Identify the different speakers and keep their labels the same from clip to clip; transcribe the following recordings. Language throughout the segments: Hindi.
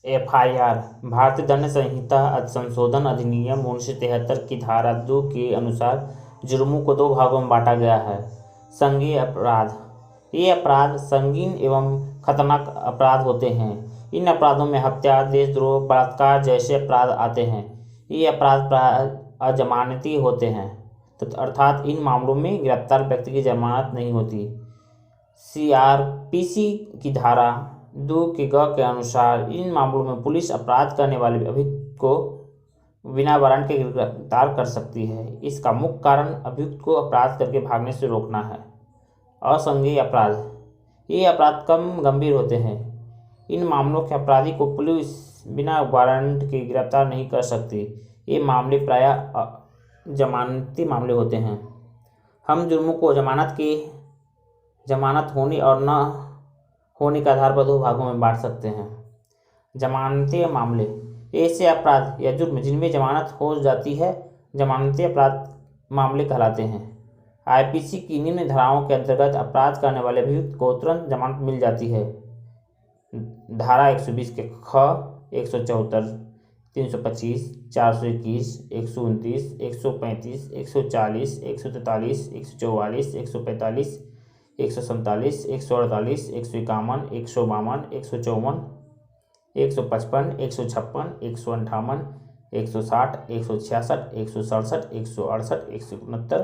Speaker 1: FIR भारतीय दंड संहिता संशोधन अधिनियम 1973 की धारा 2 के अनुसार जुर्मों को दो भागों में बांटा गया है। संज्ञेय अपराध, ये अपराध संगीन एवं खतरनाक अपराध होते हैं। इन अपराधों में हत्या, देशद्रोह, बलात्कार जैसे अपराध आते हैं। ये अपराध अजमानती होते हैं, अर्थात इन मामलों में गिरफ्तार व्यक्ति की जमानत नहीं होती। CRPC की धारा 2 के ग के अनुसार इन मामलों में पुलिस अपराध करने वाले अभियुक्त को बिना वारंट के गिरफ्तार कर सकती है। इसका मुख्य कारण अभियुक्त को अपराध करके भागने से रोकना है। असंज्ञेय अपराध, ये अपराध कम गंभीर होते हैं। इन मामलों के अपराधी को पुलिस बिना वारंट के गिरफ्तार नहीं कर सकती। ये मामले प्रायः जमानती मामले होते हैं। हम जुर्मों को जमानत होने और न होने के आधार पर दो भागों में बांट सकते हैं। जमानती मामले, ऐसे अपराध या जुर्म जिनमें जमानत हो जाती है जमानती अपराध मामले कहलाते हैं। IPC की निम्न धाराओं के अंतर्गत अपराध करने वाले अभियुक्त को तुरंत जमानत मिल जाती है। धारा 120 के ख, 174, 325, 421, 129, 135, 140, 143, 144, 145, 147, 148, 151, 152, 154, 155, 156, 158, 160, 166, 167, 168, 169,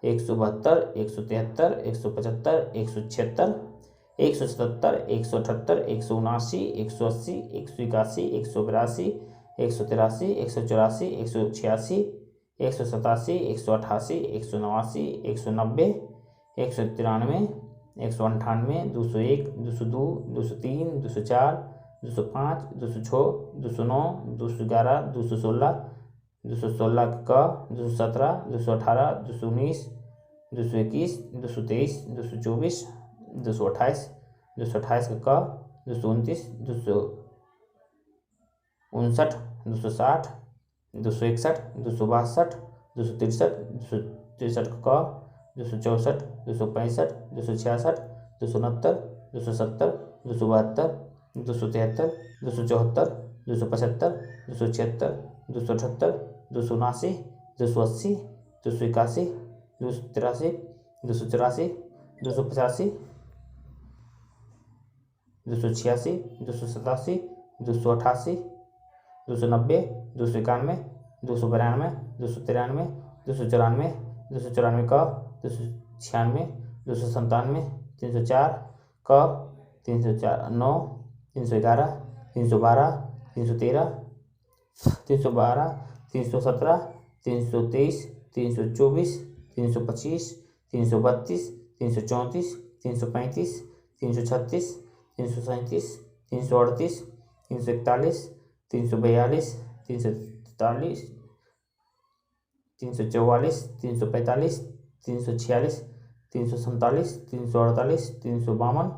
Speaker 1: 172, 173, 175, 176, 177, 178, 179, 180, 181, 182, 183, 184, 186, 187, 188, 189, 190, 193, 198, 201, 202, 203, 204, 205, 206, 209, 211, 216, 216 क, 217, 218, 219, 221, 223, 224, 228, 228 क, 229, 259, 260, 261, 262, 263, 263 क, 264, 265, 266, 269, 270, 272, 273, 274, 275, 276, 278, 279, 280, 281, 283, 284, 285, 286, 287, 288, 290, 291, 292, 293, 294, 294 क, 296, 297, 304 क, 309, 311, 312, 313, 312, 317, 323, 324, 325, 332, 334, 335, 336, 337, 338, 341, 342, 343, 344, 345, 346, 347, 348, 352,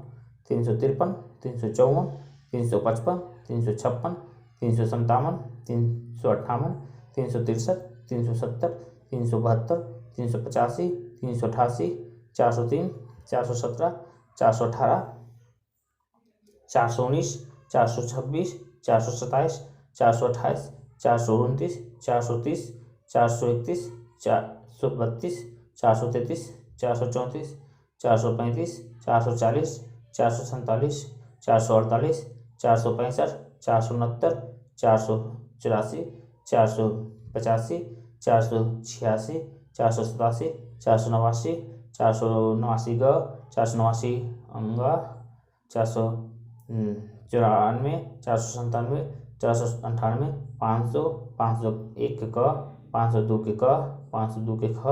Speaker 1: 353, 354, 355, 356, 357, 358, 363, 370, 372, 385, 388, 403, 417, 418, 419, 426, 427, 428, 429, 430, 431, 432, 433, 434, 435, 440, 447, 448, 465, 469, 484, 485, 486, 487, 489, 489 ग, 489 अंग, 494, 497, 498, 500, 501 क, 502 के क, 502 के ख,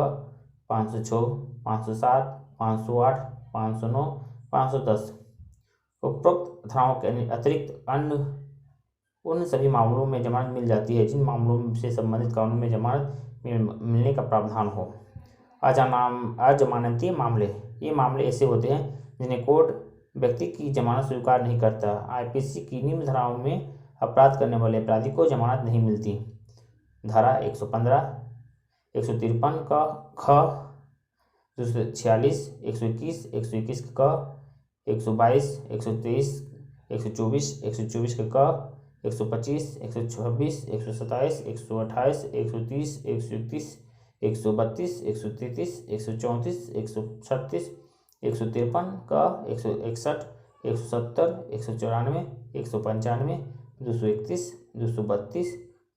Speaker 1: 506, 507, 508, 509, 510। उपरोक्त धाराओं के अतिरिक्त अन्य उन सभी मामलों में जमानत मिल जाती है जिन मामलों से संबंधित कानून में जमानत मिलने का प्रावधान हो। अजमानती मामले, ये मामले ऐसे होते हैं जिन्हें कोर्ट व्यक्ति की जमानत स्वीकार नहीं करता। IPC की निम्न धाराओं में अपराध करने वाले अपराधी को जमानत नहीं मिलती। धारा 115, 153 का ख, 246, 121, 121 का 122, 123, 124, 124 का क, 125, 126, 127, 128, 130, 131, 132, 133, 134, 136, 153 का, 161, 170, 194, 195, 231, 232,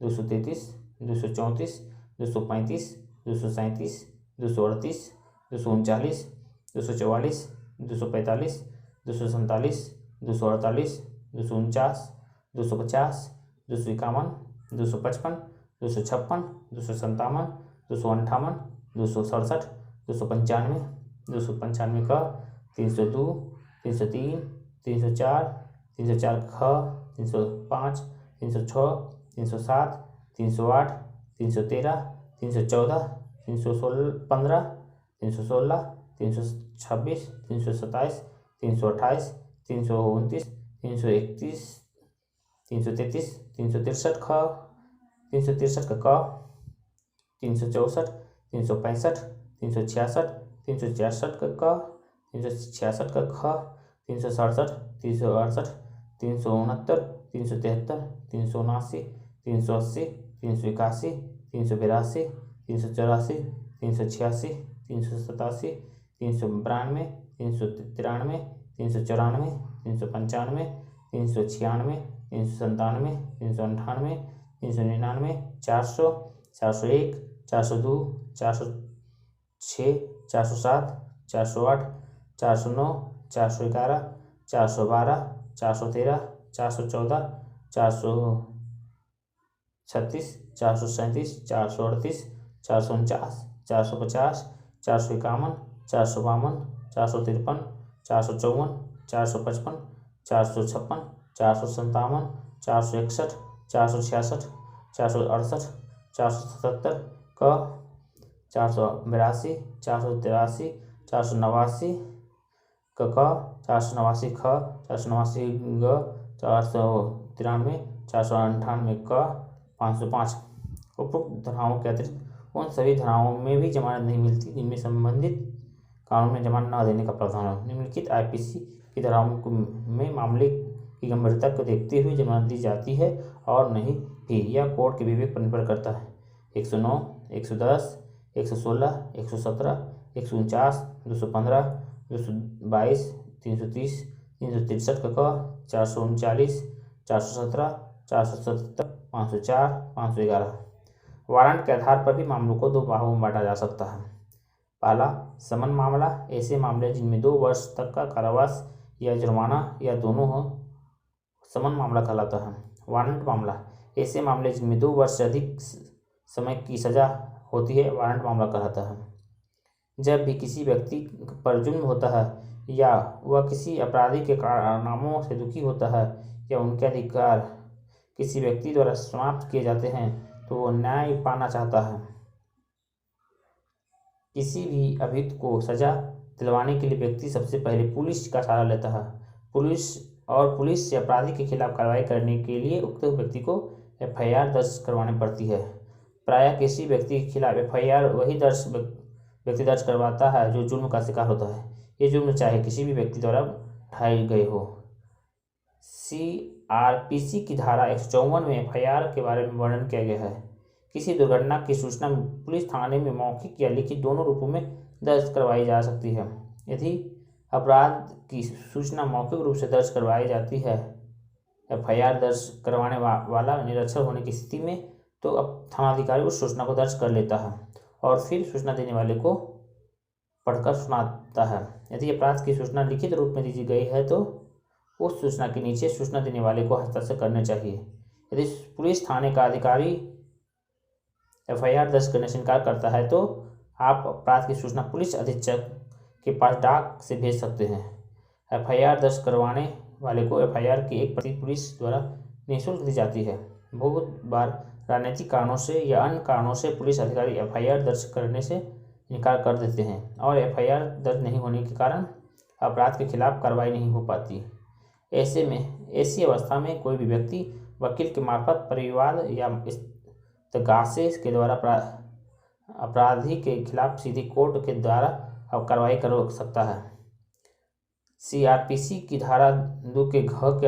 Speaker 1: 233, 234, 235, 237, 238, 239, 244, 245, 247, 248, 249, 250, 251, 255, 256, 257, 258, 267, 295, 295 का, 302, 303, 304, 304 ख, 305, 306, 307, 308, 313, 314, 315, 316, 326, 327, 328, 329, 331, 333, 363 ख, 363 का क, 364, 365, 366, 366 का क, 366 का ख, 367, 368, 369, 373, 379, 380, 381, 382, 384, 386, 387, 392, 393, 394, 395, 396, 397, 398, 399, 400, 401, 402, 406, 407, 408, 409, 411, 412, 413, 414, 436, 437, 438, 449, 450, 451, 452, 453, 454, 455, 456, 457, 461, 466, 468, 477 क, 482, 483, 489 क, 489 ख, 489 ग, 493, 498 क, 505। उपरोक्त धाराओं के अतिरिक्त उन सभी धाराओं में भी जमानत नहीं मिलती जिनमें संबंधित कानून में जमानत न देने का प्रावधान हो। निम्नलिखित आईपीसी की धाराओं में मामले की गंभीरता को देखते हुए जमानत दी जाती है और नहीं भी, यह कोर्ट के विवेक पर निर्भर करता है। 109, 110, 116, 117, 149, 215, 222, 330, 363 का, 439, 417, 477, 504, 511। वारंट के आधार पर भी मामलों को दो भागों में बांटा जा सकता है। पहला, समन मामला, ऐसे मामले जिनमें 2 वर्ष तक का कारावास या जुर्माना या दोनों हो, समन मामला कहलाता है। वारंट मामला, ऐसे मामले जिनमें 2 वर्ष से अधिक समय की सजा होती है, वारंट मामला कहलाता है। जब भी किसी व्यक्ति पर जुल्म होता है या वह किसी अपराधी के कारनामों से दुखी होता है या उनके अधिकार किसी व्यक्ति द्वारा समाप्त किए जाते हैं तो वो न्याय पाना चाहता है। किसी भी अभियुक्त को सजा दिलवाने के लिए व्यक्ति सबसे पहले पुलिस का सहारा लेता है। पुलिस से अपराधी के खिलाफ कार्रवाई करने के लिए उक्त व्यक्ति को एफआईआर दर्ज करवानी पड़ती है। प्रायः किसी व्यक्ति के खिलाफ एफआईआर वही व्यक्ति दर्ज करवाता है जो जुल्म का शिकार होता है। ये जुल्म चाहे किसी भी व्यक्ति द्वारा उठाए गए हो। सीआरपीसी की धारा 154 में एफआईआर के बारे में वर्णन किया गया है। किसी दुर्घटना की सूचना पुलिस थाने में मौखिक या लिखित दोनों रूपों में दर्ज करवाई जा सकती है। यदि अपराध की सूचना मौखिक रूप से दर्ज करवाई जाती है, एफआईआर दर्ज करवाने वाला निरक्षर होने की स्थिति में, तो अब थानाधिकारी उस सूचना को दर्ज कर लेता है और फिर सूचना देने वाले को पढ़कर सुनाता है। यदि अपराध की सूचना लिखित रूप में दी गई है तो उस सूचना के नीचे सूचना देने वाले को हस्ताक्षर करने चाहिए। यदि पुलिस थाने का अधिकारी एफआईआर दर्ज करने से इनकार करता है तो आप अपराध की सूचना पुलिस अधीक्षक के पास डाक से भेज सकते हैं। एफआईआर दर्ज करवाने वाले को एफआईआर की एक प्रति पुलिस द्वारा निःशुल्क दी जाती है। बहुत बार राजनीतिक कारणों से या अन्य कारणों से पुलिस अधिकारी एफआईआर दर्ज करने से इनकार कर देते हैं और एफआईआर दर्ज नहीं होने के कारण अपराध के खिलाफ कार्रवाई नहीं हो पाती। ऐसी अवस्था में कोई भी व्यक्ति वकील के मार्फत परिवाद या इस्तगासे के द्वारा अपराधी के खिलाफ सीधी कोर्ट के द्वारा कार्रवाई कर सकता है। सीआरपीसी की धारा 2 के घ के